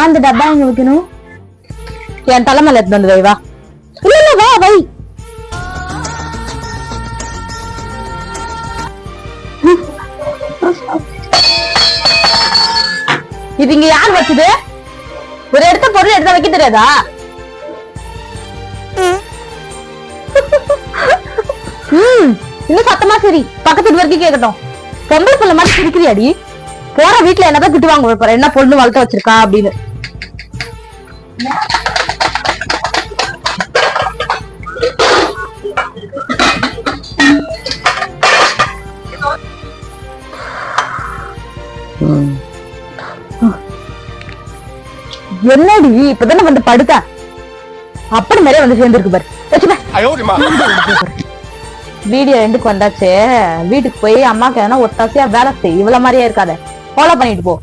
இந்த டப்பா எங்க வைக்கணும்? என் தலைமையில எடுத்து வந்து வை. வா இல்ல வா வை. இது இங்க யார் வச்சது? ஒரு இடத்த பொருள் எடுத்தா வைக்க தெரியாதா? இன்னும் சத்தமா சரி, பக்கத்து வரைக்கும் கேட்கட்டும். பொம்பளை பிள்ளை மாதிரி சிரிக்கிறியாடி? போற வீட்டுல என்னதான் திட்டுவாங்க போற, என்ன பொண்ணு வளர்த்து வச்சிருக்கா அப்படின்னு. என்னடி இப்பதானே வந்து படுக்க, அப்படி மாதிரியே வந்து சேர்ந்துருக்கு பாரு. வீடியோ எண்டுக்கு வந்தாச்சு. வீட்டுக்கு போய் அம்மாக்கு எதனா ஒத்தாசையா வேலை செய். இவ்வளவு மாதிரியே இருக்காத, ஃபாலோ பண்ணிட்டு போ.